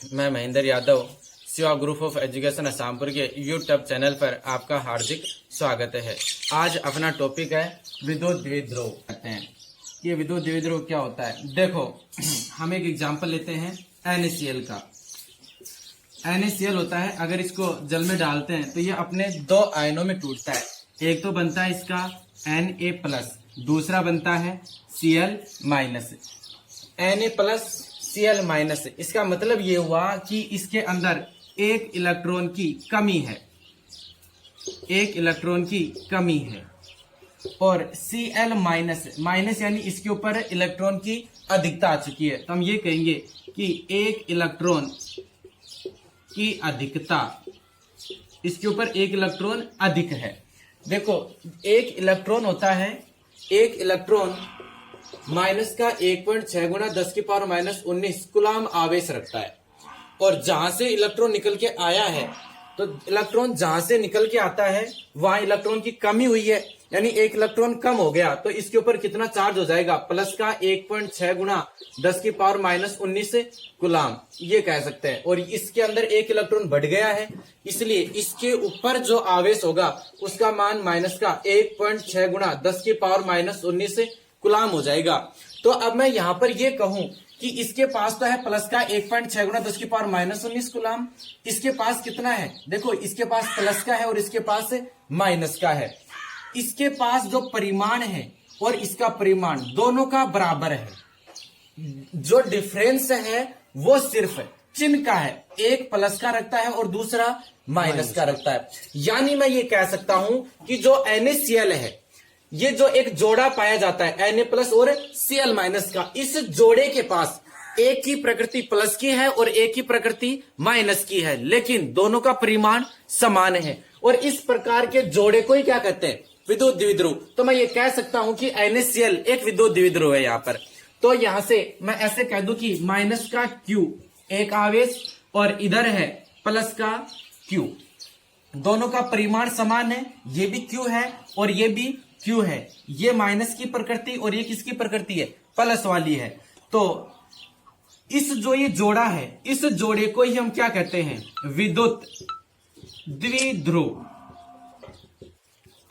मैं Mahendra Yadav Shiva group of education Asampur के YouTube channel पर आपका हार्दिक स्वागत है। आज अपना टॉपिक है विद्युत द्विध्रुव। कहते हैं ये विद्युत द्विध्रुव क्या होता है। देखो हम एक एग्जांपल लेते हैं NaCl का। NaCl होता है, अगर इसको जल में डालते हैं तो ये अपने दो आयनों में टूटता है। एक तो बनता है इसका Na+, दूसरा बनता है Cl-। Na+Cl-, इसका मतलब ये हुआ कि इसके अंदर एक इलेक्ट्रॉन की कमी है, एक इलेक्ट्रॉन की कमी है। और Cl- यानी इसके ऊपर इलेक्ट्रॉन की अधिकता आ चुकी है। तो हम ये कहेंगे कि एक इलेक्ट्रॉन की अधिकता, इसके ऊपर एक इलेक्ट्रॉन अधिक है। देखो एक इलेक्ट्रॉन होता है, एक इलेक्ट्रॉन माइनस का 1.6 गुना 10⁻⁻19 कूलम आवेश रखता है। और जहां से इलेक्ट्रॉन निकल के आया है, तो इलेक्ट्रॉन जहां से निकल के आता है वहां इलेक्ट्रॉन की कमी हुई है, यानी एक इलेक्ट्रॉन कम हो गया। तो इसके ऊपर कितना चार्ज हो जाएगा, प्लस का 1.6 गुना 10⁻⁻19 कूलम, ये कह सकते हैं। और इसके अंदर एक इलेक्ट्रॉन बढ़ गया है, इसलिए इसके ऊपर जो आवेश होगा उसका मान माइनस का 1.6 गुना 10⁻⁻19 कूलम हो जाएगा। तो अब मैं यहां पर ये कहूं कि इसके पास तो है प्लस का 1.6 गुना 10⁻⁻19 कूलम, इसके पास कितना है, देखो इसके पास प्लस का है और इसके पास माइनस का है। इसके पास जो परिमाण है और इसका परिमाण दोनों का बराबर है। जो डिफरेंस है वो सिर्फ चिन्ह का है, एक प्लस का रखता है और दूसरा माइनस का रखता है। यानी मैं ये कह सकता हूं कि जो NaCl है, ये जो एक जोड़ा पाया जाता है Na+ और Cl- का, इस जोड़े के पास एक ही प्रकृति प्लस की है और एक ही प्रकृति माइनस की है, लेकिन दोनों का परिमाण समान है। और इस प्रकार के जोड़े को ही क्या कहते हैं, विद्युत द्विध्रुव। तो मैं ये कह सकता हूं कि NaCl एक विद्युत द्विध्रुव है। यहां पर तो यहां से मैं ऐसे कह दूं कि माइनस का Q एक आवेश और इधर है प्लस का Q, दोनों का परिमाण समान है। ये भी Q है और ये भी Q है। ये माइनस की प्रकृति और ये किसकी प्रकृति है, प्लस वाली है। तो इस जो ये जोड़ा है, इस जोड़े को ही हम क्या कहते हैं, विद्युत द्विध्रुव।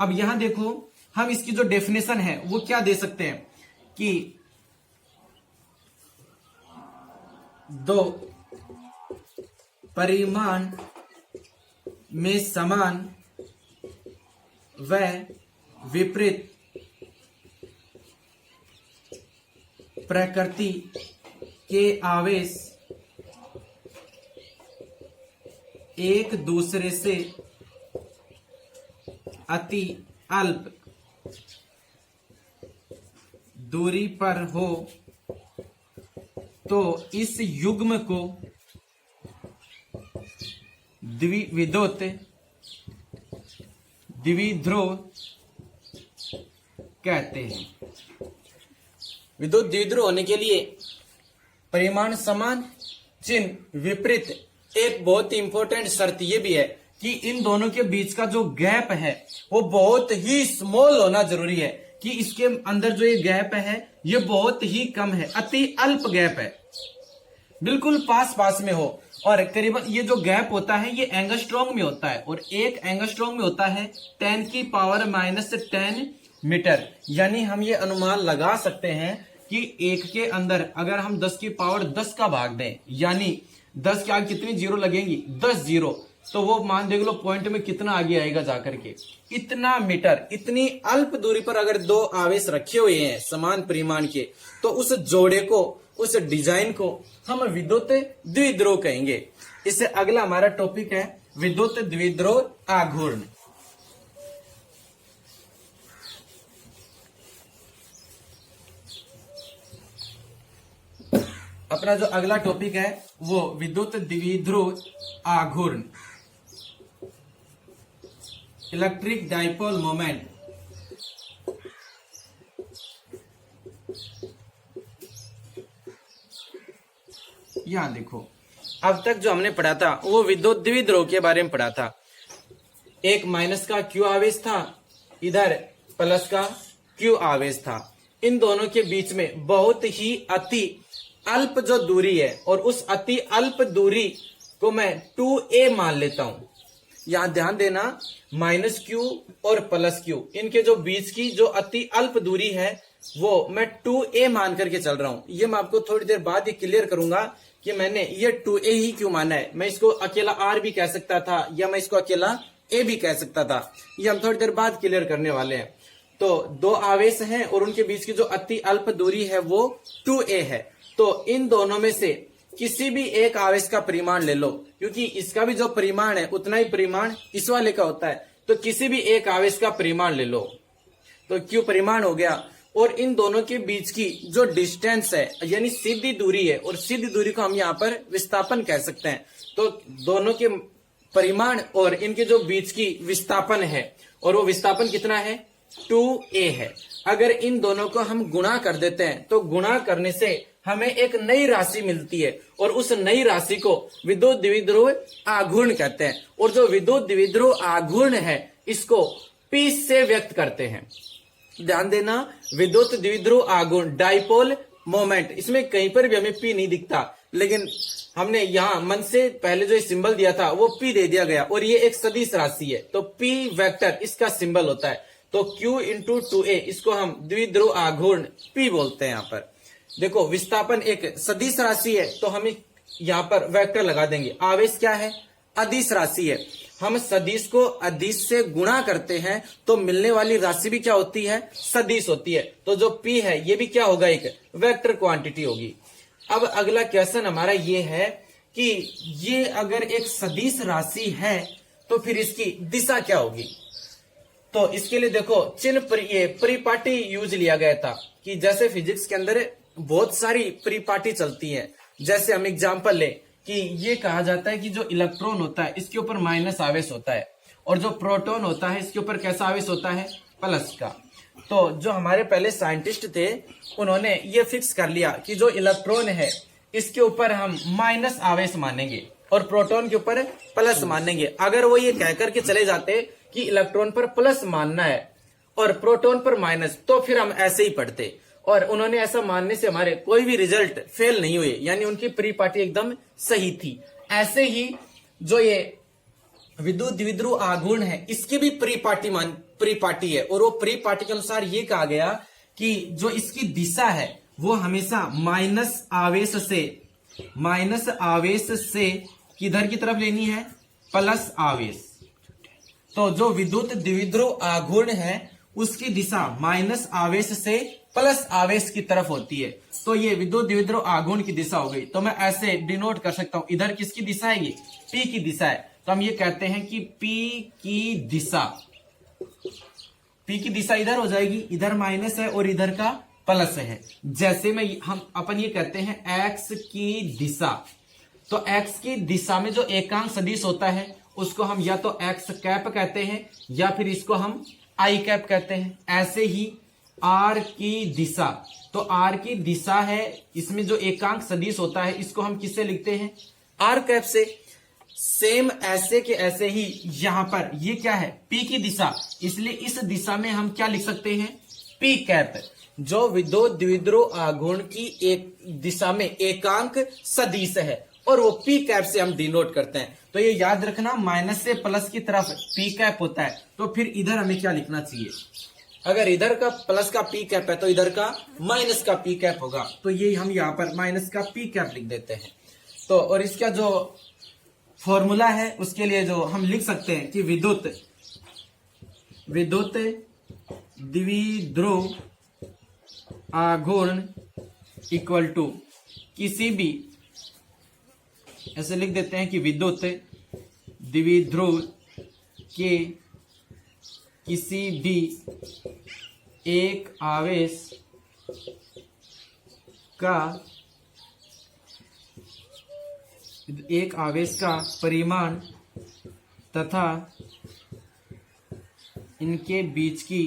अब यहां देखो हम इसकी जो डेफिनेशन है वो क्या दे सकते हैं कि दो परिमाण में समान व विपरीत प्रकृति के आवेश एक दूसरे से अति अल्प दूरी पर हो तो इस युग्म को विद्युत द्विध्रुव कहते हैं। विद्युत द्विध्रुव होने के लिए परिमाण समान, चिन्ह विपरीत। एक बहुत ही इंपॉर्टेंट शर्त यह भी है कि इन दोनों के बीच का जो गैप है वो बहुत ही स्मॉल होना जरूरी है, कि इसके अंदर जो ये गैप है ये बहुत ही कम है, अति अल्प गैप है, बिल्कुल पास पास में हो। और करीबन ये जो गैप होता है ये एंगस्ट्रॉम में होता है, और एक एंगस्ट्रॉम में होता है 10⁻⁻10 मीटर। यानी हम ये अनुमान लगा सकते हैं कि एक के अंदर अगर हम 10⁻10 का भाग दें, यानी 10 के आगे कितनी जीरो लगेंगी, 10 जीरो, तो वो मान देख लो पॉइंट में कितना आगे आएगा जाकर के, इतना मीटर। इतनी अल्प दूरी पर अगर दो आवेश रखे हुए हैं समान परिमाण के, तो उस जोड़े को, उस डिजाइन को हम विद्युत द्विध्रुव कहेंगे। इससे अगला हमारा टॉपिक है विद्युत द्विध्रुव आघूर्ण। अपना जो अगला टॉपिक है वो विद्युत द्विध्रुव आघूर्ण, इलेक्ट्रिक डाइपोल मोमेंट। यहां देखो अब तक जो हमने पढ़ा था वो विद्युत द्विध्रुव के बारे में पढ़ा था। एक माइनस का Q आवेश था, इधर प्लस का Q आवेश था। इन दोनों के बीच में बहुत ही अति अल्प जो दूरी है और उस अति अल्प दूरी को मैं 2a मान लेता हूं। यहां ध्यान देना, -q और +q इनके जो बीच की जो अति अल्प दूरी है वो मैं 2a मान करके चल रहा हूं। ये मैं आपको थोड़ी देर बाद ये क्लियर करूंगा कि मैंने ये 2a ही क्यों माना है। मैं इसको अकेला r भी कह सकता था या मैं इसको अकेला a भी कह सकता था, ये हम थोड़ी देर बाद क्लियर करने वाले हैं। तो दो आवेश हैं और उनके बीच की जो अति अल्प दूरी है वो 2a है। तो इन दोनों में से किसी भी एक आवेश का परिमाण ले लो, क्योंकि इसका भी जो परिमाण है उतना ही परिमाण इस वाले का होता है। तो किसी भी एक आवेश का परिमाण ले लो, तो q परिमाण हो गया। और इन दोनों के बीच की जो डिस्टेंस है यानी सीधी दूरी है, और सीधी दूरी को हम यहाँ पर विस्थापन कह सकते हैं। तो दोनों के परिमाण और इनके जो बीच की विस्थापन है, और वो विस्थापन कितना है 2a है। अगर इन दोनों को हम गुणा कर देते हैं तो गुणा करने से हमें एक नई राशि मिलती है, और उस नई राशि को विद्युत द्विध्रुव आघूर्ण कहते हैं। और जो विद्युत द्विध्रुव आघूर्ण है इसको P से व्यक्त करते हैं। ध्यान देना, विद्युत द्विध्रुव आघूर्ण डाइपोल मोमेंट, इसमें कहीं पर भी हमें P नहीं दिखता, लेकिन हमने यहाँ मन से पहले जो सिंबल दिया था वो P दे दिया गया, और ये एक सदिश राशि है तो P वेक्टर इसका सिंबल होता है। तो Q इंटू 2a इसको हम द्विध्रुव आघूर्ण P बोलते हैं। यहाँ पर देखो विस्थापन एक सदिश राशि है तो हम यहाँ पर वेक्टर लगा देंगे। आवेश क्या है, अदिश राशि है। हम सदिश को अदिश से गुणा करते हैं तो मिलने वाली राशि भी क्या होती है, सदिश होती है। तो जो P है ये भी क्या होगा, एक वेक्टर क्वांटिटी होगी। अब अगला क्वेश्चन हमारा ये है कि ये अगर एक सदिश राशि है तो फिर इसकी दिशा क्या होगी। तो इसके लिए देखो चिन्ह परिपाटी यूज लिया गया था कि जैसे फिजिक्स के अंदर बहुत सारी परिपाटी चलती है। जैसे हम एग्जांपल ले कि ये कहा जाता है कि जो इलेक्ट्रॉन होता है इसके ऊपर माइनस आवेश होता है, और जो प्रोटॉन होता है इसके ऊपर कैसा आवेश होता है, प्लस का। तो जो हमारे पहले साइंटिस्ट थे उन्होंने ये फिक्स कर लिया कि जो इलेक्ट्रॉन है इसके ऊपर हम माइनस आवेश मानेंगे और प्रोटॉन के ऊपर प्लस मानेंगे। अगर वो ये कह करके चले जाते कि इलेक्ट्रॉन पर प्लस मानना है और प्रोटॉन पर माइनस, तो फिर हम ऐसे ही पढ़ते। और उन्होंने ऐसा मानने से हमारे कोई भी रिजल्ट फेल नहीं हुए, यानी उनकी परिपाटी एकदम सही थी। ऐसे ही जो ये विद्युत द्विध्रुव आघूर्ण है इसकी भी परिपाटी है, और वो परिपाटी के अनुसार ये कहा गया कि जो इसकी दिशा है वो हमेशा माइनस आवेश से किधर की तरफ लेनी है, प्लस आवेश। तो जो विद्युत द्विध्रुव आघूर्ण है उसकी दिशा माइनस आवेश से प्लस आवेश की तरफ होती है। तो ये विद्युत द्विध्रुव आघूर्ण की दिशा हो गई। तो मैं ऐसे डिनोट कर सकता हूं, इधर किसकी दिशा है, ये P की दिशा है। तो हम ये कहते हैं कि P की दिशा इधर हो जाएगी, इधर माइनस है और इधर का प्लस है। जैसे में हम अपन ये कहते हैं x की दिशा, तो x की दिशा में जो एकांक सदिश होता है उसको हम या तो x कैप कहते हैं या फिर इसको हम I कैप कहते हैं। ऐसे ही r की दिशा, तो r की दिशा है, इसमें जो एकांक सदिश होता है इसको हम किससे लिखते हैं, r कैप से। सेम ऐसे के ऐसे ही यहां पर ये क्या है, P की दिशा, इसलिए इस दिशा में हम क्या लिख सकते हैं, P कैप। जो विद्युत द्विध्रुव आघूर्ण की एक दिशा में एकांक सदिश है और वो P कैप से हम डिनोट करते हैं। तो ये याद रखना, माइनस से प्लस की तरफ P कैप होता है। तो फिर इधर हमें क्या लिखना चाहिए, अगर इधर का प्लस का P कैप है तो इधर का माइनस का P कैप होगा। तो ये हम यहाँ पर माइनस का P कैप लिख देते हैं। तो और इसका जो फॉर्मूला है उसके लिए जो हम लिख सकते हैं कि विद्युत द्विध्रुव आघूर्ण इक्वल टू किसी भी, ऐसे लिख देते हैं कि विद्युत द्विध्रुव के किसी भी एक आवेश का परिमाण तथा इनके बीच की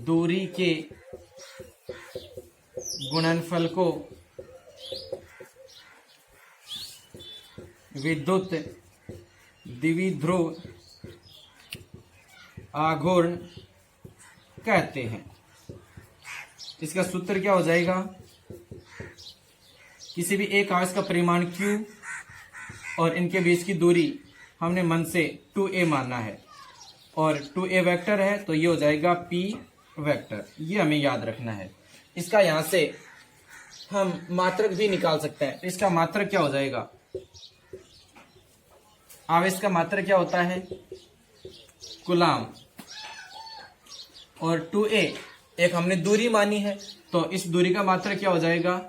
दूरी के गुणनफल को विद्युत द्विध्रुव आघूर्ण कहते हैं। इसका सूत्र क्या हो जाएगा, किसी भी एक आवेश का परिमाण q और इनके बीच की दूरी हमने मन से 2a मानना है और 2a वेक्टर है तो ये हो जाएगा p वेक्टर। ये हमें याद रखना है। इसका यहां से हम मात्रक भी निकाल सकते हैं। तो इसका मात्रक क्या हो जाएगा, आवेश का मात्रक क्या होता है, कूलाम, और 2a एक हमने दूरी मानी है तो इस दूरी का मात्रक क्या हो जाएगा,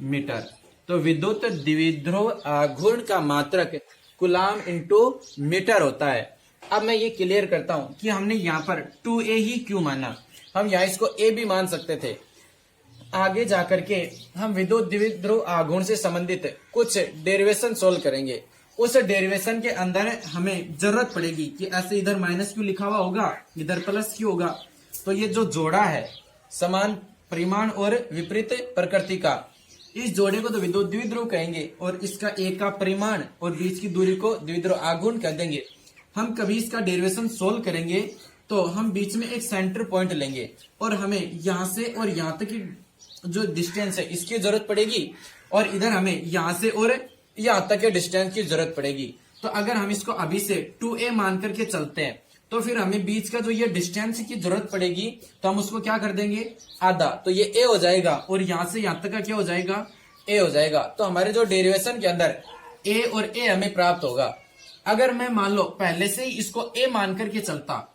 मीटर। तो विद्युत द्विध्रुव आघूर्ण का मात्रक कूलाम इंटू मीटर होता है। अब मैं ये क्लियर करता हूं कि हमने यहाँ पर 2a ही क्यों माना, हम यहाँ इसको a भी मान सकते थे। आगे जाकर के हम विद्युत द्विध्रुव आघूर्ण से संबंधित कुछ डेरिवेशन सोल्व करेंगे। उस डेरिवेशन के अंदर हमें जरूरत पड़ेगी कि ऐसे इधर माइनस क्यू लिखा हुआ होगा, इधर प्लस क्यू होगा, तो ये जो जोड़ा है समान परिमाण और विपरीत प्रकृति का, इस जोड़े को तो विद्युत द्विध्रुव कहेंगे और इसका एक का परिमाण और बीच की दूरी को द्विध्रुव आघूर्ण कह देंगे। हम कभी इसका डेरिवेशन सोल्व करेंगे तो हम बीच में एक सेंटर पॉइंट लेंगे और हमें यहाँ से और यहाँ तक की जो डिस्टेंस है इसकी जरूरत पड़ेगी और इधर हमें यहाँ से और यहाँ तक के डिस्टेंस की जरूरत पड़ेगी। तो अगर हम इसको अभी से 2a मान करके चलते हैं तो फिर हमें बीच का जो ये डिस्टेंस की जरूरत पड़ेगी तो हम उसको क्या कर देंगे, आधा, तो ये a हो जाएगा और यहाँ से यहाँ तक का क्या हो जाएगा, a हो जाएगा। तो हमारे जो डेरिवेशन के अंदर a और a हमें प्राप्त होगा। अगर मैं मान लो पहले से ही इसको a मान करके चलता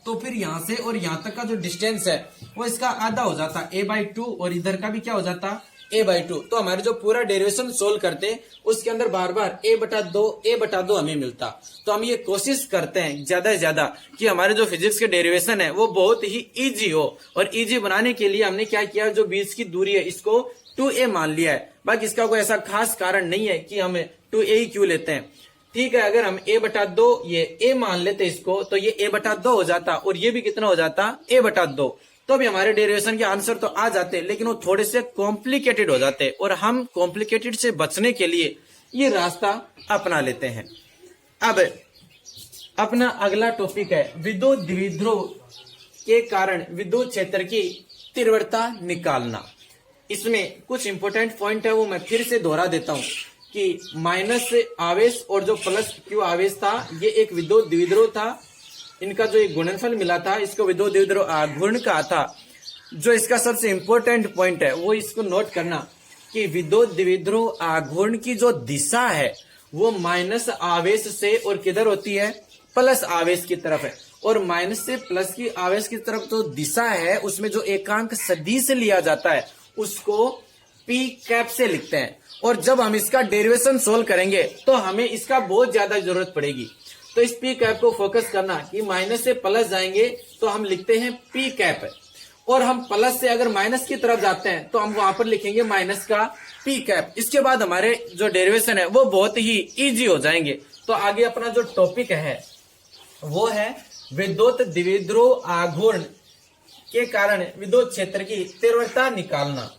तो फिर यहाँ से और यहाँ तक का जो डिस्टेंस है वो इसका आधा हो जाता, a/2, और इधर का भी क्या हो जाता, a/2। तो हमारे जो पूरा डेरिवेशन सोल्व करते उसके अंदर बार बार a/2 हमें मिलता। तो हम ये कोशिश करते हैं ज्यादा से ज्यादा कि हमारे जो फिजिक्स के डेरिवेशन है वो बहुत ही इजी हो, और इजी बनाने के लिए हमने क्या किया, जो बीच की दूरी है इसको 2a मान लिया है। बाकी इसका कोई ऐसा खास कारण नहीं है कि हम 2a ही क्यों लेते हैं। ठीक है, अगर हम a/2 ये a मान लेते इसको तो ये a/2 हो जाता और ये भी कितना हो जाता, a/2। तो अभी हमारे डेरिवेशन के आंसर तो आ जाते लेकिन वो थोड़े से कॉम्प्लिकेटेड हो जाते और हम कॉम्प्लिकेटेड से बचने के लिए ये रास्ता अपना लेते हैं। अब अपना अगला टॉपिक है विद्युत द्विध्रुव के कारण विद्युत क्षेत्र की तीव्रता निकालना। इसमें कुछ इंपॉर्टेंट पॉइंट है वो मैं फिर से दोहरा देता हूं कि माइनस आवेश और जो प्लस क्यू आवेश था ये एक विद्युत द्विध्रुव था। इनका जो एक गुणनफल मिला था इसको विद्युत द्विध्रुव आघूर्ण कहा था। जो इसका सबसे इंपॉर्टेंट पॉइंट है वो इसको नोट करना कि विद्युत द्विध्रुव आघूर्ण की जो दिशा है वो माइनस आवेश से और किधर होती है, प्लस आवेश की तरफ है। और माइनस से प्लस की आवेश की तरफ जो दिशा है उसमें जो एकांक सदिश लिया जाता है उसको पी कैप से लिखते हैं। और जब हम इसका डेरिवेशन सोल्व करेंगे तो हमें इसका बहुत ज्यादा जरूरत पड़ेगी। तो इस पी कैप को फोकस करना कि माइनस से प्लस जाएंगे तो हम लिखते हैं पी कैप, और हम प्लस से अगर माइनस की तरफ जाते हैं तो हम वहां पर लिखेंगे माइनस का पी कैप। इसके बाद हमारे जो डेरिवेशन है वो बहुत ही इजी हो जाएंगे। तो आगे अपना जो टॉपिक है वो है विद्युत द्विध्रुव आघूर्ण के कारण विद्युत क्षेत्र की तीव्रता निकालना।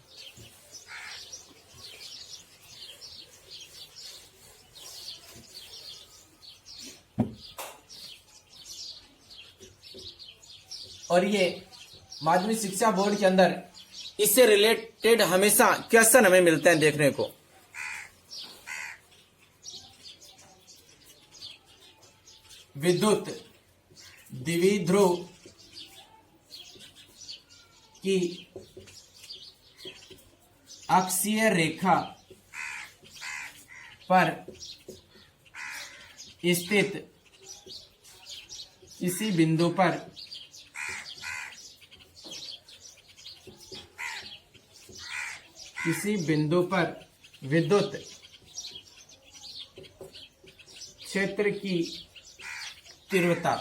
और ये माध्यमिक शिक्षा बोर्ड के अंदर इससे रिलेटेड हमेशा क्वेश्चन हमें मिलते हैं देखने को। विद्युत द्विध्रुव की अक्षीय रेखा पर स्थित किसी बिंदु पर विद्युत क्षेत्र की तीव्रता,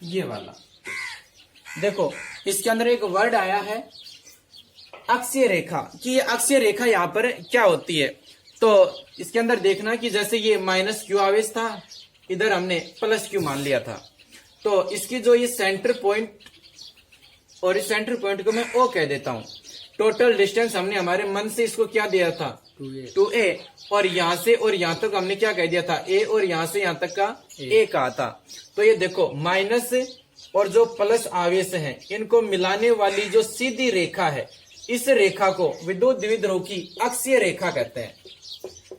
ये वाला देखो इसके अंदर एक वर्ड आया है अक्षीय रेखा कि ये अक्षीय रेखा यहाँ पर क्या होती है। तो इसके अंदर देखना कि जैसे ये माइनस क्यू आवेश था, इधर हमने प्लस क्यू मान लिया था, तो इसकी जो ये सेंटर पॉइंट और इस सेंटर पॉइंट को मैं ओ कह देता हूं। टोटल डिस्टेंस हमने हमारे मन से इसको क्या दिया था, 2a, और यहां से और यहां तक हमने क्या कह दिया था, a, और यहां से यहां तक का a कहा था। तो ये देखो माइनस और जो प्लस आवेश है इनको मिलाने वाली जो सीधी रेखा है, इस रेखा को विद्युत द्विध्रुव की अक्षीय रेखा कहते हैं।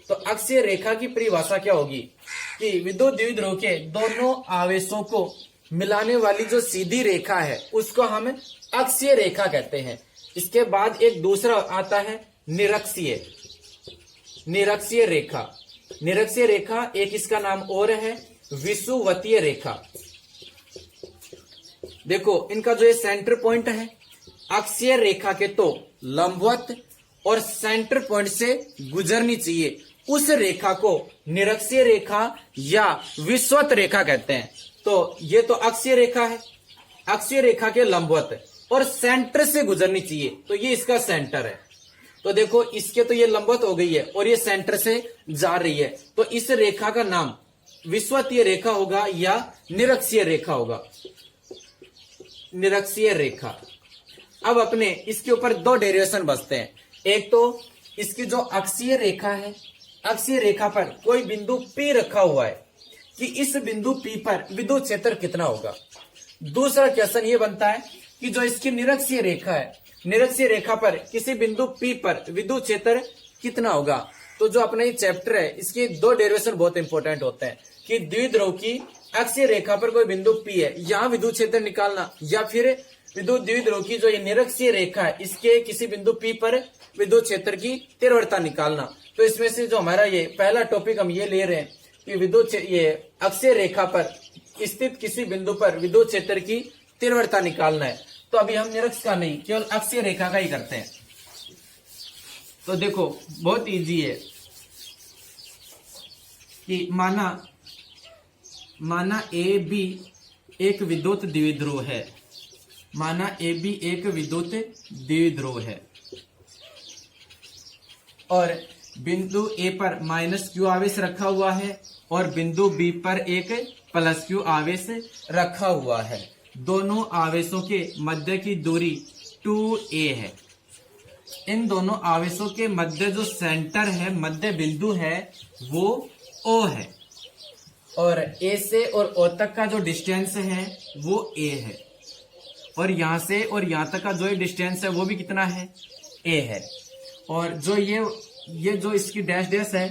तो अक्षीय रेखा की परिभाषा क्या होगी कि विद्युत द्विध्रुव के दोनों आवेशों को मिलाने वाली जो सीधी रेखा है उसको हम अक्षीय रेखा कहते हैं। इसके बाद एक दूसरा आता है निरक्षीय रेखा। निरक्षीय रेखा एक इसका नाम और है विषुवतीय रेखा। देखो इनका जो ये सेंटर पॉइंट है अक्षीय रेखा के तो लंबवत और सेंटर पॉइंट से गुजरनी चाहिए, उस रेखा को निरक्षीय रेखा या विषुवत रेखा कहते हैं। तो ये तो अक्षीय रेखा है, अक्षीय रेखा के लंबवत और सेंटर से गुजरनी चाहिए, तो ये इसका सेंटर है। तो देखो इसके तो ये लंबवत हो गई है और ये सेंटर से जा रही है, तो इस रेखा का नाम विषुवतीय रेखा होगा या निरक्षीय रेखा होगा, निरक्षीय रेखा। अब अपने इसके ऊपर दो डेरिवेशन बचते हैं। एक तो इसकी जो अक्षीय रेखा है, अक्षीय रेखा पर कोई बिंदु P रखा हुआ है कि इस बिंदु P पर विद्युत क्षेत्र कितना होगा। दूसरा क्वेश्चन ये बनता है कि जो इसकी निरक्षीय रेखा है, निरक्षीय रेखा पर किसी बिंदु P पर विद्युत क्षेत्र कितना होगा। तो जो अपना ये चैप्टर है इसके दो डेरिवेशन बहुत इंपॉर्टेंट होते हैं कि द्विध्रुव की अक्षीय रेखा पर कोई बिंदु P है, यहाँ विद्युत क्षेत्र निकालना, या फिर विद्युत द्विध्रुव की जो ये निरक्षीय रेखा है इसके किसी बिंदु P पर विद्युत क्षेत्र की तीव्रता निकालना। तो इसमें से जो हमारा ये पहला टॉपिक हम ये ले रहे हैं कि विद्युत ये अक्षीय रेखा पर स्थित किसी बिंदु पर विद्युत क्षेत्र की तीव्रता निकालना है। तो अभी हम निरक्ष का नहीं, केवल अक्षीय रेखा का ही करते हैं। तो देखो बहुत इजी है कि माना ए बी एक विद्युत द्विध्रुव है, माना ए बी एक विद्युत द्विध्रुव है और बिंदु ए पर -q आवेश रखा हुआ है और बिंदु बी पर एक +q आवेश रखा हुआ है। दोनों आवेशों के मध्य की दूरी 2a है। इन दोनों आवेशों के मध्य जो सेंटर है, मध्य बिंदु है, वो O है और A से और O तक का जो डिस्टेंस है वो A है और यहां से और यहां तक का जो डिस्टेंस है वो भी कितना है, A है। और जो ये जो इसकी डैश डैश है,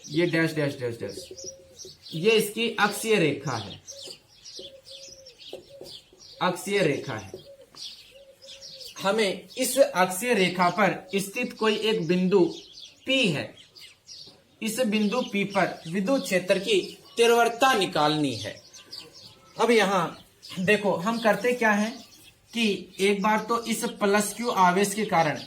ये डैश डैश डैश डैश, ये इसकी अक्षीय रेखा है, अक्षीय रेखा है। हमें इस अक्षीय रेखा पर स्थित कोई एक बिंदु P है, इस बिंदु P पर विद्युत क्षेत्र की तीव्रता निकालनी है। अब यहाँ देखो हम करते क्या है कि एक बार तो इस +q आवेश के कारण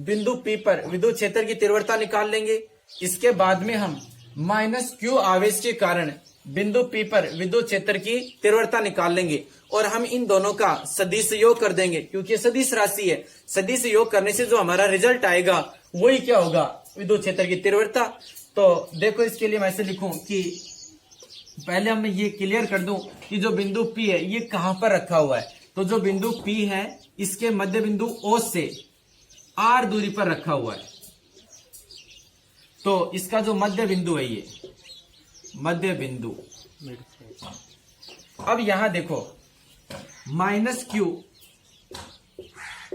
बिंदु P पर विद्युत क्षेत्र की तीव्रता निकाल लेंगे। इसके बाद में हम -q आवेश के कारण बिंदु P पर विद्युत क्षेत्र की तीव्रता निकाल लेंगे और हम इन दोनों का सदिश योग कर देंगे, क्योंकि सदिश राशि है। सदिश योग करने से जो हमारा रिजल्ट आएगा वही क्या होगा, विद्युत क्षेत्र की तीव्रता। तो देखो इसके लिए मैं ऐसे लिखूं कि पहले हम ये क्लियर कर दूं कि जो बिंदु P है ये कहां पर रखा हुआ है। तो जो बिंदु P है इसके मध्य बिंदु O से r दूरी पर रखा हुआ है। तो इसका जो मध्य बिंदु है ये मध्य बिंदु। अब यहां देखो -q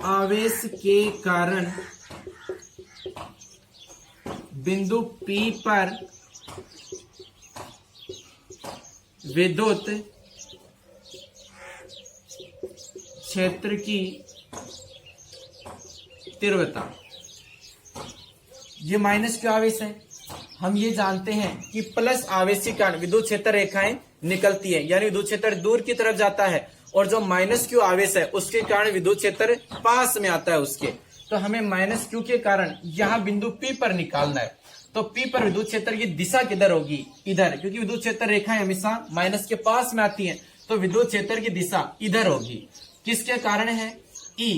आवेश के कारण बिंदु P पर विद्युत क्षेत्र की तीव्रता, ये -q आवेश है। हम ये जानते हैं कि प्लस आवेश के कारण विद्युत क्षेत्र रेखाएं निकलती है, यानी विद्युत क्षेत्र दूर की तरफ जाता है, और जो -q आवेश है उसके कारण विद्युत क्षेत्र पास में आता है उसके। तो हमें -q के कारण यहाँ बिंदु P पर निकालना है। तो P पर विद्युत क्षेत्र की दिशा किधर होगी, इधर, क्योंकि विद्युत क्षेत्र रेखाएं हमेशा माइनस के पास में आती हैं। तो विद्युत क्षेत्र की दिशा इधर होगी। किसके कारण है, E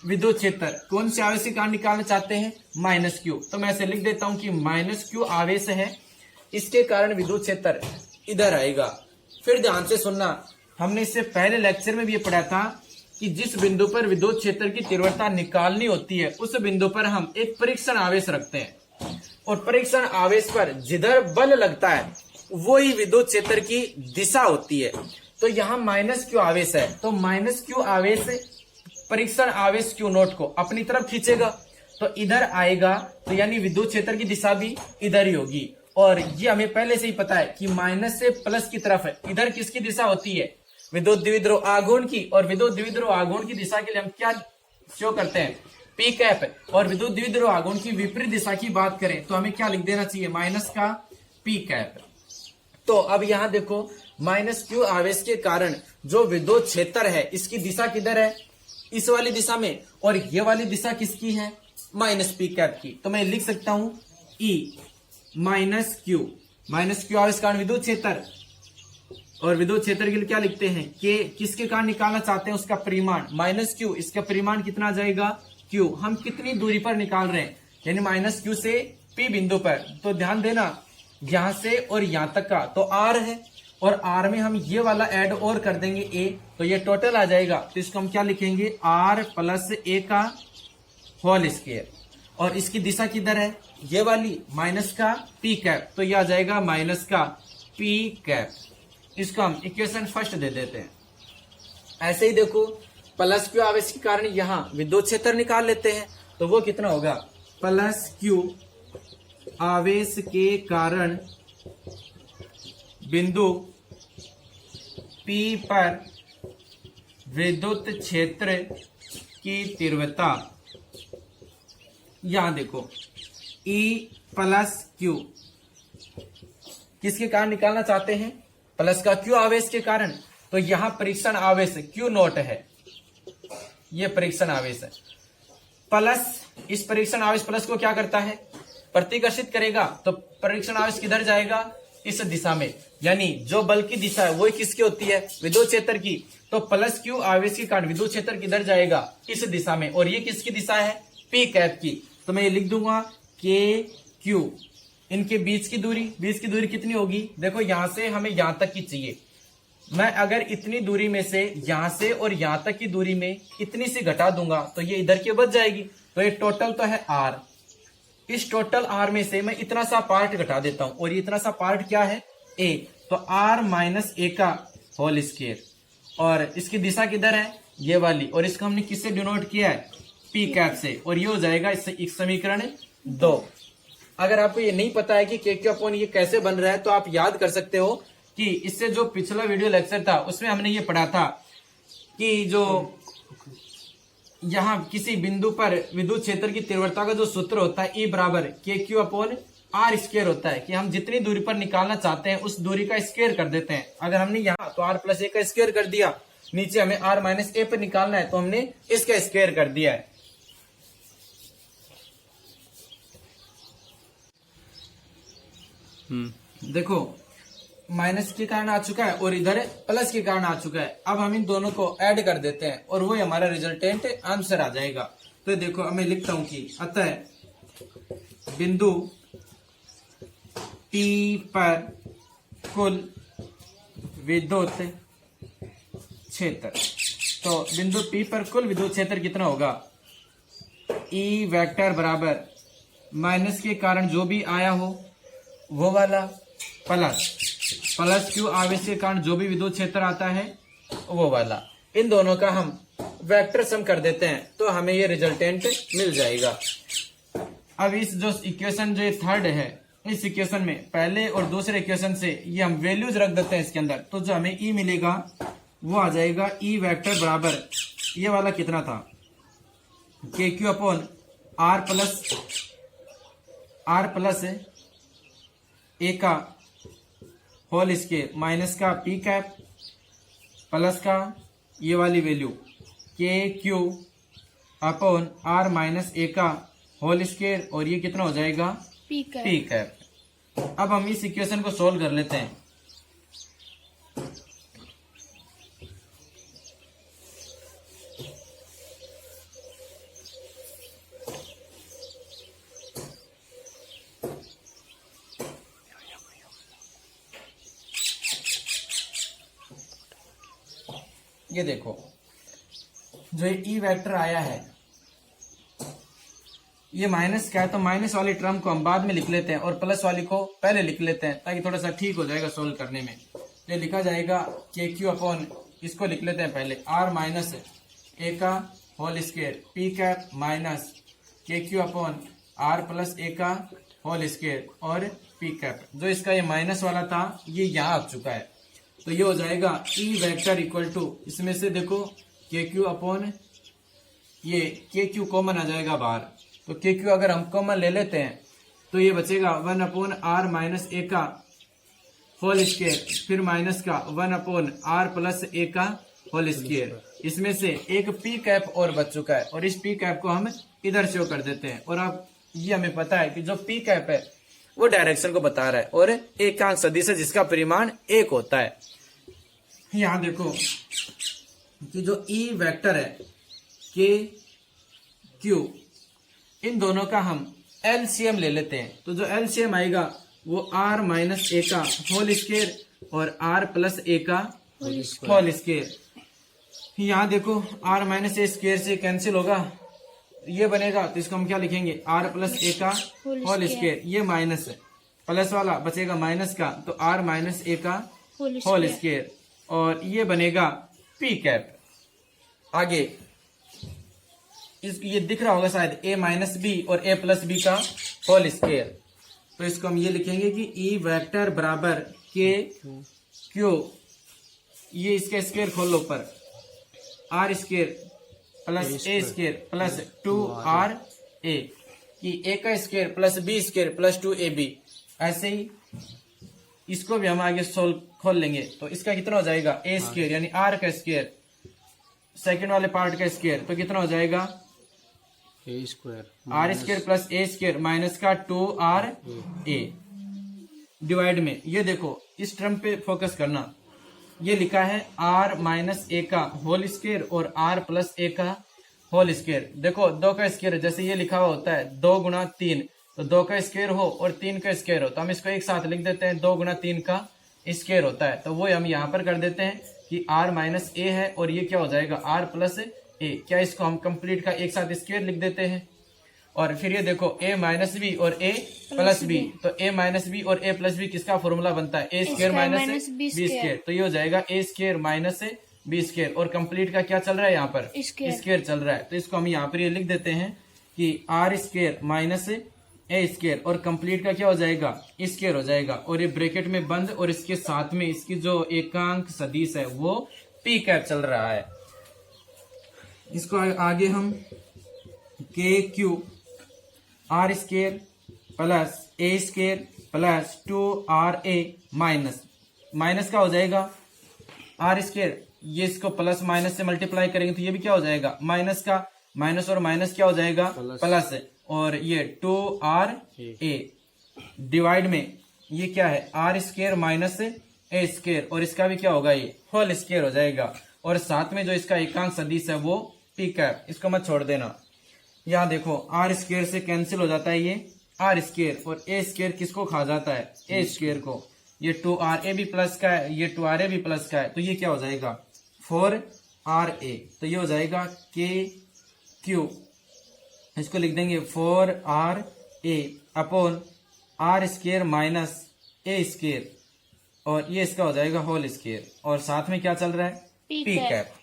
विद्युत क्षेत्र कौन से आवेश के कारण निकालना चाहते हैं, -q। तो मैं ऐसे लिख देता हूं कि -q आवेश है, इसके कारण विद्युत क्षेत्र इधर आएगा। फिर ध्यान से सुनना, हमने इससे पहले लेक्चर में भी ये पढ़ा था कि जिस बिंदु पर विद्युत क्षेत्र की तीव्रता निकालनी होती है उस बिंदु पर हम एक परीक्षण आवेश रखते हैं, और परीक्षण आवेश पर जिधर बल लगता है वो ही विद्युत क्षेत्र की दिशा होती है। तो यहाँ माइनस क्यू आवेश है, तो माइनस क्यू आवेश परीक्षण आवेश क्यू नोट को अपनी तरफ खींचेगा, तो इधर आएगा, तो यानी विद्युत क्षेत्र की दिशा भी इधर ही होगी। और ये हमें पहले से ही पता है कि माइनस से प्लस की तरफ है, इधर किसकी दिशा होती है, विद्युत द्विध्रुव आघूर्ण की। और विद्युत द्विध्रुव आघूर्ण की दिशा के लिए हम क्या शो करते हैं, पी कैप। और विद्युत द्विध्रुव आघूर्ण की विपरीत दिशा की बात करें तो हमें क्या लिख देना चाहिए, माइनस का पी कैप। तो अब यहां देखो, माइनस क्यू आवेश के कारण जो विद्युत क्षेत्र है इसकी दिशा किधर है, इस वाली दिशा में, और ये वाली दिशा किसकी है, माइनस पी कैप की। तो मैं लिख सकता हूं ई माइनस क्यू आवेश कारण विद्युत क्षेत्र, और विद्युत क्षेत्र के लिए क्या लिखते हैं, के किसके कारण निकालना चाहते हैं, उसका परिमाण माइनस क्यू, इसका परिमाण कितना आ जाएगा क्यू। हम कितनी दूरी पर निकाल रहे हैं, यानी माइनस क्यू से पी बिंदु पर। तो ध्यान देना, यहां से और यहां तक का तो आर है, और आर में हम ये वाला ऐड और कर देंगे ए, तो ये टोटल आ जाएगा। तो इसको हम क्या लिखेंगे, आर प्लस ए का होल स्क्वायर। और इसकी दिशा किधर है, ये वाली, माइनस का पी कैप, तो ये आ जाएगा माइनस का पी कैप। इसको हम इक्वेशन फर्स्ट दे देते हैं। ऐसे ही देखो, प्लस क्यू आवेश के कारण यहां विद्युत क्षेत्र निकाल लेते हैं, तो वो कितना होगा, प्लस क्यू आवेश के कारण बिंदु P पर विद्युत क्षेत्र की तीव्रता। यहां देखो, E प्लस क्यू किसके कारण निकालना चाहते हैं, प्लस का क्यू आवेश के कारण। तो यहां परीक्षण आवेश क्यू नोट है, ये परीक्षण आवेश है। प्लस इस परीक्षण आवेश प्लस को क्या करता है, प्रतिकर्षित करेगा। तो परीक्षण आवेश किधर जाएगा, इस दिशा में, यानी जो बल की दिशा है वो किसकी होती है, विद्युत क्षेत्र की। तो प्लस क्यू आवेश के कारण विद्युत क्षेत्र किधर जाएगा, इस दिशा में, और ये किसकी दिशा है, पी कैप की। तो मैं ये लिख दूंगा के क्यू, इनके बीच की दूरी कितनी होगी, देखो यहां से हमें यहां तक की चाहिए। मैं अगर इतनी दूरी में से यहां से और यहां तक की दूरी में इतनी सी घटा दूंगा तो ये इधर की बच जाएगी। तो ये टोटल तो है आर, इस टोटल आर में से मैं इतना सा पार्ट घटा देता हूं, और ये इतना सा पार्ट क्या है, ए। तो आर माइनस ए का होल स्क्वायर, और इसकी दिशा किधर है, ये वाली, और इसको हमने किससे डिनोट किया है, पी कैप से, और ये हो जाएगा इससे एक समीकरण 2। अगर आपको ये नहीं पता है कि के क्यू अपॉन ये कैसे बन रहा है, तो आप याद कर सकते हो कि इससे जो पिछला वीडियो लेक्चर था उसमें हमने ये पढ़ा था कि जो यहां किसी बिंदु पर विद्युत क्षेत्र की तीव्रता का जो सूत्र होता है, E बराबर के क्यू अपॉन आर स्क्वायर होता है, कि हम जितनी दूरी पर निकालना चाहते हैं उस दूरी का स्क्वायर कर देते हैं। अगर हमने यहाँ तो आर प्लस ए का स्क्वायर कर दिया, नीचे हमें आर माइनस ए पर निकालना है तो हमने इसका स्क्वायर कर दिया है। देखो, माइनस के कारण आ चुका है और इधर प्लस के कारण आ चुका है। अब हम इन दोनों को ऐड कर देते हैं और वो हमारा रिजल्टेंट आंसर आ जाएगा। तो देखो, अब मैं लिखता हूं कि अतः बिंदु P पर कुल विद्युत क्षेत्र, तो बिंदु P पर कुल विद्युत क्षेत्र कितना होगा, E वेक्टर बराबर माइनस के कारण जो भी आया हो वो वाला, प्लस क्यू आवेश के कारण जो भी विद्युत क्षेत्र आता है वो वाला। इन दोनों का हम वेक्टर सम कर देते हैं तो हमें ये रिजल्टेंट मिल जाएगा। अब इस जो इक्वेशन जो थर्ड है, इस इक्वेशन में पहले और दूसरे इक्वेशन से ये हम वैल्यूज रख देते हैं इसके अंदर, तो जो हमें ई मिलेगा वो आ जाएगा ई वेक्टर बराबर, ये वाला कितना था, के q upon r plus a का होल स्क्वायर माइनस का पी कैप प्लस का ये वाली वैल्यू के q upon are minus a का होल स्क्वायर, और ये कितना हो जाएगा, पी कैप। अब हम इस इक्वेशन को सोल्व कर लेते हैं। ये देखो, जो ई वेक्टर आया है ये माइनस क्या है, तो माइनस वाली टर्म को हम बाद में लिख लेते हैं और प्लस वाली को पहले लिख लेते हैं ताकि थोड़ा सा ठीक हो जाएगा सोल्व करने में। ये लिखा जाएगा के क्यू अपॉन, इसको लिख लेते हैं पहले, आर माइनस ए का whole square p cap minus के q upon r plus a का होल स्क्वायर और पी कैप। जो इसका ये माइनस वाला था ये यहाँ आ चुका है, तो ये हो जाएगा ई वेक्टर इक्वल टू, इसमें से देखो के क्यू अपॉन ये के क्यू कॉमन आ जाएगा बाहर, तो के क्यू अगर हम कॉमन ले लेते हैं तो ये बचेगा 1 अपॉन आर माइनस ए का होल स्क्वायर, फिर माइनस का 1 अपॉन आर प्लस ए का होल स्क्वायर। इसमें से एक पी कैप और बच चुका है और इस पी कैप को हम इधर शो कर देते हैं। और अब ये हमें पता है कि जो पी कैप है वो डायरेक्शन को बता रहा है और एकांक सदिश है जिसका परिमाण 1 होता है। यहां देखो कि जो ई वेक्टर है के क्यू, इन दोनों का हम एलसीएम ले लेते हैं, तो जो एलसीएम आएगा वो आर माइनस ए का होल स्क्वायर और आर प्लस ए का होल स्क्वायर। यहाँ देखो आर माइनस ए स्क्वायर से कैंसिल होगा, ये बनेगा, तो इसको हम क्या लिखेंगे, आर प्लस ए का होल स्क्वायर, ये माइनस है, प्लस वाला बचेगा माइनस का, तो आर माइनस ए का होल स्क्वायर, और ये बनेगा पी कैप। आगे ये दिख रहा होगा शायद ए माइनस बी और ए प्लस बी का होल स्क्वायर, तो इसको हम ये लिखेंगे कि ई वेक्टर बराबर के क्यू, ये इसका स्क्वायर खोल लो पर, r square plus A square plus 2r a, कि ए का square plus b square plus 2ab। ऐसे ही इसको भी हम आगे सोल्व खोल लेंगे, तो इसका कितना हो जाएगा ए स्क्वायर यानी आर का स्क्वायर, सेकंड वाले पार्ट का स्क्वायर, तो कितना हो जाएगा A square R square plus A square minus का 2ra डिवाइड में, ये देखो इस टर्म पे फोकस करना, ये लिखा है आर माइनस ए का होल स्क्वायर और आर प्लस ए का होल स्क्वायर। देखो 2 का स्क्वायर जैसे ये लिखा हुआ होता है 2 गुणा 3, तो 2 का स्क्वायर हो और 3 का स्क्वायर हो, तो हम इसको एक साथ लिख देते हैं, 2 गुणा 3 का स्क्वायर होता है, तो वो हम यहाँ पर कर देते हैं कि आर माइनस ए है और ये क्या हो जाएगा आर प्लस ए। क्या इसको हम कंप्लीट का एक साथ स्क्वायर लिख देते हैं, और फिर ये देखो ए माइनस बी और ए प्लस बी, तो ए माइनस बी और ए प्लस बी किसका फॉर्मूला बनता है, ए स्क्वायर माइनस बी स्क्वायर, तो ये हो जाएगा A square minus B square, और कंप्लीट का क्या चल रहा है यहाँ पर स्क्वायर चल रहा है, तो इसको हम यहाँ पर ये लिख देते हैं कि r square minus a square, और कंप्लीट का क्या हो जाएगा स्क्वायर हो जाएगा, और ये ब्रैकेट में बंद, और इसके साथ में इसकी जो एकांक सदिश है वो पी कैप चल रहा है। इसको आगे हम के क्यू आर स्क्वायर प्लस ए square plus 2ra minus, minus का हो जाएगा आर स्क्वायर, ये इसको प्लस माइनस से मल्टीप्लाई करेंगे तो ये भी क्या हो जाएगा माइनस का, माइनस और माइनस क्या हो जाएगा प्लस, और ये 2ra डिवाइड में ये क्या है r square minus a square, और इसका भी क्या होगा ये होल स्क्वायर हो जाएगा, और साथ में जो इसका एकांक सदिश है वो पी कैप, इसको मत छोड़ देना। यहाँ देखो आर स्क्वायर से कैंसिल हो जाता है ये आर स्क्वायर, और ए स्क्वायर किसको खा जाता है ए स्क्वायर को, ये 2ra भी प्लस का है, ये 2ra भी प्लस का है, तो ये क्या हो जाएगा 4ra, तो ये हो जाएगा के क्यू, इसको लिख देंगे 4ra upon r square minus a square, और ये इसका हो जाएगा होल स्क्वायर, और साथ में क्या चल रहा है पी कैप।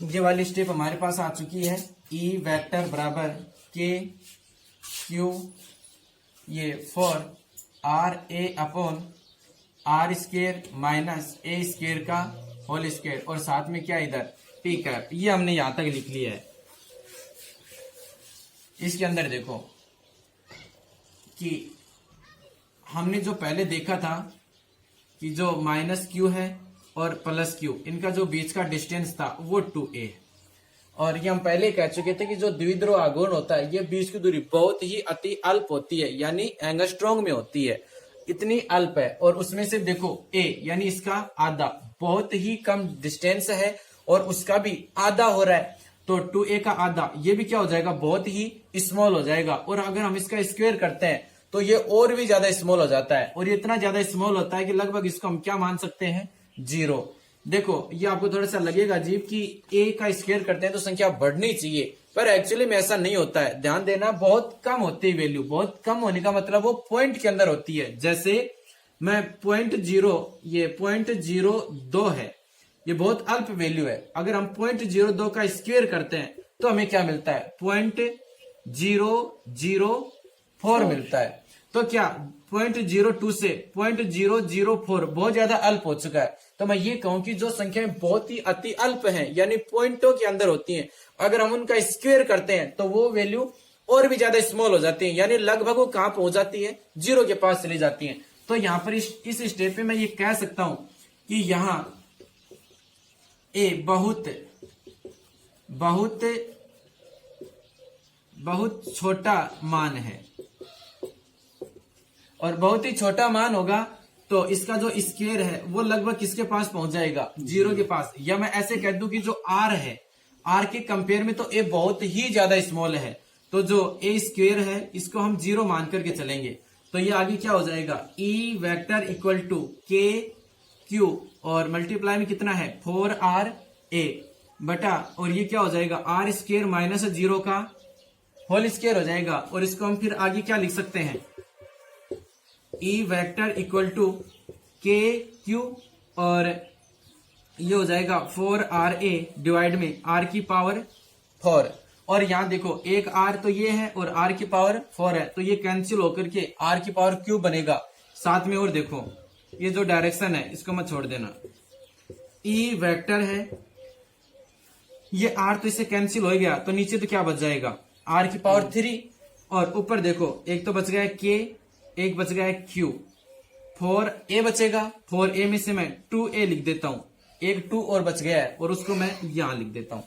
ये वाली स्टेप हमारे पास आ चुकी है, ई वेक्टर बराबर के क्यू ये 4ra upon r square minus a square का होल स्क्वायर, और साथ में क्या इधर पी कैप, ये हमने यहां तक लिख लिया है। इसके अंदर देखो कि हमने जो पहले देखा था कि जो माइनस क्यू है और प्लस क्यू, इनका जो बीच का डिस्टेंस था वो 2a, और ये हम पहले कह चुके थे कि जो द्विध्रुव आघूर्ण होता है ये बीच की दूरी बहुत ही अति अल्प होती है, यानी एंगस्ट्रॉन्ग में होती है, इतनी अल्प है, और उसमें से देखो a यानी इसका आधा, बहुत ही कम डिस्टेंस है और उसका भी आधा हो रहा है, तो 2a का आधा ये भी क्या हो जाएगा, बहुत ही स्मॉल हो जाएगा। और अगर हम इसका स्क्वायर करते हैं तो ये और भी ज्यादा स्मॉल हो जाता है, और ये इतना ज्यादा स्मॉल होता है कि लगभग इसको हम क्या मान सकते हैं, 0। देखो ये आपको थोड़ा सा लगेगा अजीब कि a का स्क्वायर करते हैं तो संख्या बढ़नी चाहिए, पर एक्चुअली में ऐसा नहीं होता है। ध्यान देना, बहुत कम होती है वैल्यू। बहुत कम होने का मतलब वो पॉइंट के अंदर होती है। जैसे मैं 0.02 है, ये बहुत अल्प वैल्यू है। अगर हम 0.02 का स्क्वायर करते हैं तो हमें क्या मिलता है, 0.004 मिलता है। तो क्या 0.02 से 0.004 बहुत ज्यादा अल्प हो चुका है। तो मैं ये कहूं कि जो संख्याएं बहुत ही अति अल्प हैं, यानी पॉइंटों के अंदर होती हैं, अगर हम उनका स्क्वायर करते हैं तो वो वैल्यू और भी ज्यादा स्मॉल हो जाती है, यानी लगभग वो कहां पहुंच जाती है, 0 के पास चली जाती है। तो यहां पर इस स्टेप पे मैं ये कह सकता हूं कि यहां ए बहुत छोटा मान है, और बहुत ही छोटा मान होगा तो इसका जो स्क्वायर है वो लगभग किसके पास पहुंच जाएगा, 0 के पास। या मैं ऐसे कह दूं कि जो आर है, आर के कंपेयर में तो ए बहुत ही ज्यादा स्मॉल है, तो जो ए स्क्वायर है इसको हम 0 मान करके चलेंगे। तो ये आगे क्या हो जाएगा, ई वेक्टर इक्वल टू के क्यू, और मल्टीप्लाई में कितना है, 4RA बटा, और ये क्या हो जाएगा, आर स्क्वायर माइनस 0 का होल स्क्वायर हो जाएगा। और इसको हम फिर आगे क्या लिख सकते हैं, ई वेक्टर इक्वल टू के क्यू, और ये हो जाएगा 4RA डिवाइड में r की पावर 4। और यहां देखो एक r तो ये है और r की पावर 4 है, तो ये कैंसिल होकर के r की पावर क्यू बनेगा साथ में। और देखो ये जो डायरेक्शन है इसको मत छोड़ देना, ई वेक्टर है, ये r तो इससे कैंसिल हो गया, तो नीचे तो क्या बच जाएगा, r की पावर 3, और ऊपर देखो एक तो बच गया है k, एक बच गया है q, 4a बचेगा। 4a में से मैं 2a लिख देता हूं, एक 2 और बच गया है और उसको मैं यहां लिख देता हूं।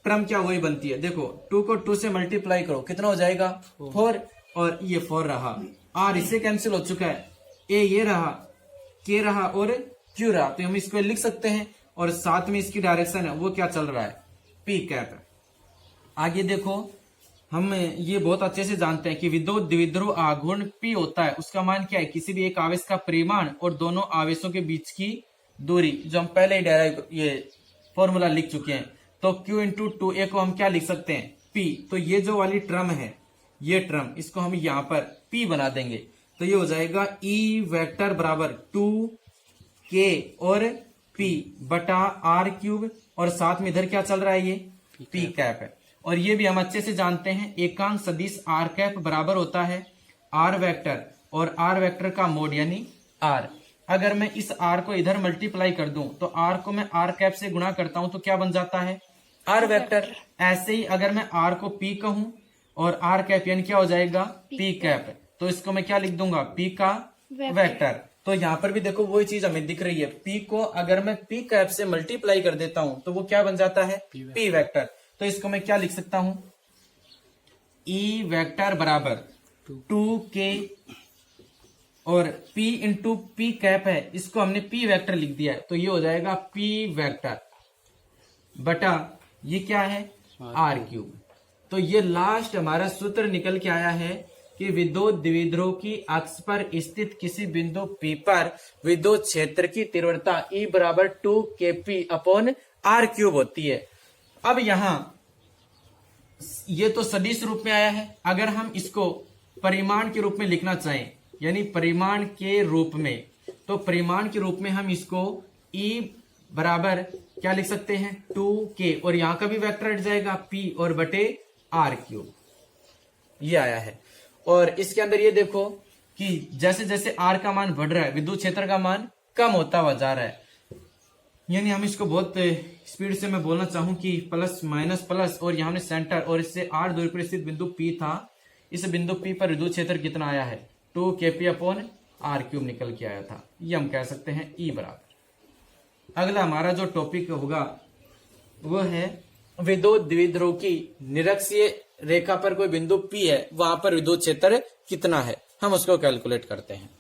टर्म क्या वही बनती है, देखो 2 को 2 से मल्टीप्लाई करो, कितना हो जाएगा, 4, और ये 4 रहा, r इससे कैंसिल हो चुका है, a ये रहा, k रहा और q रहा, तो हम इसको लिख सकते हैं। और साथ में इसकी डायरेक्शन है वो क्या चल रहा है, p कैप। आगे देखो हम ये बहुत अच्छे से जानते हैं कि विद्युत द्विध्रुव आघूर्ण P होता है, उसका मान क्या है, किसी भी एक आवेश का परिमाण और दोनों आवेशों के बीच की दूरी, जो हम पहले ही डायरेक्ट ये फॉर्मूला लिख चुके हैं। तो Q इंटू 2A को हम क्या लिख सकते हैं, P। तो ये जो वाली टर्म है, ये टर्म, इसको हम यहां पर P बना देंगे, तो ये हो जाएगा E वेक्टर बराबर 2K और P बटा R क्यूब, और साथ में इधर क्या चल रहा है, ये P कैप है। और ये भी हम अच्छे से जानते हैं, एकांक सदिश R कैप बराबर होता है R वेक्टर और R वेक्टर का मोड यानी R। अगर मैं इस R को इधर मल्टीप्लाई कर दूं तो R को मैं R कैप से गुणा करता हूं तो क्या बन जाता है, R वेक्टर। ऐसे ही अगर मैं R को P कहूं और R कैप यानी क्या हो जाएगा, P कैप, तो इसको मैं क्या लिख दूंगा, P का वेक्टर। तो यहाँ पर भी देखो वही चीज हमें दिख रही है, P को अगर मैं P कैप से मल्टीप्लाई कर देता हूं तो वो क्या बन जाता है, P वेक्टर। तो इसको मैं क्या लिख सकता हूं, E वेक्टर बराबर 2K, और P इंटू P कैप है, इसको हमने P वेक्टर लिख दिया है, तो ये हो जाएगा P वेक्टर बटा ये क्या है, R क्यूब। तो ये लास्ट हमारा सूत्र निकल के आया है कि विद्युत द्विध्रुव की अक्ष पर स्थित किसी बिंदु P पर विद्युत क्षेत्र की तीव्रता E बराबर 2kP अपॉन R क्यूब होती है। अब यहां ये तो सदिश रूप में आया है, अगर हम इसको परिमाण के रूप में लिखना चाहें, यानी परिमाण के रूप में, तो परिमाण के रूप में हम इसको E बराबर क्या लिख सकते हैं, 2K, और यहां का भी वेक्टर हट जाएगा P और बटे R क्यूब, ये आया है। और इसके अंदर ये देखो कि जैसे जैसे R का मान बढ़ रहा है, विद्युत क्षेत्र का मान कम होता हुआ जा रहा है, यानी हम इसको बहुत स्पीड से मैं बोलना चाहूं कि प्लस माइनस प्लस, और यहाँ हमने सेंटर और इससे R दूरी पर स्थित बिंदु P था, इस बिंदु P पर विद्युत क्षेत्र कितना आया है, 2kP अपॉन R क्यूब निकल के आया था, ये हम कह सकते हैं E बराबर। अगला हमारा जो टॉपिक होगा वो है विद्युत द्विध्रुव की निरक्षीय रेखा पर कोई बिंदु P है, वहां पर विद्युत क्षेत्र कितना है, हम उसको कैलकुलेट करते हैं।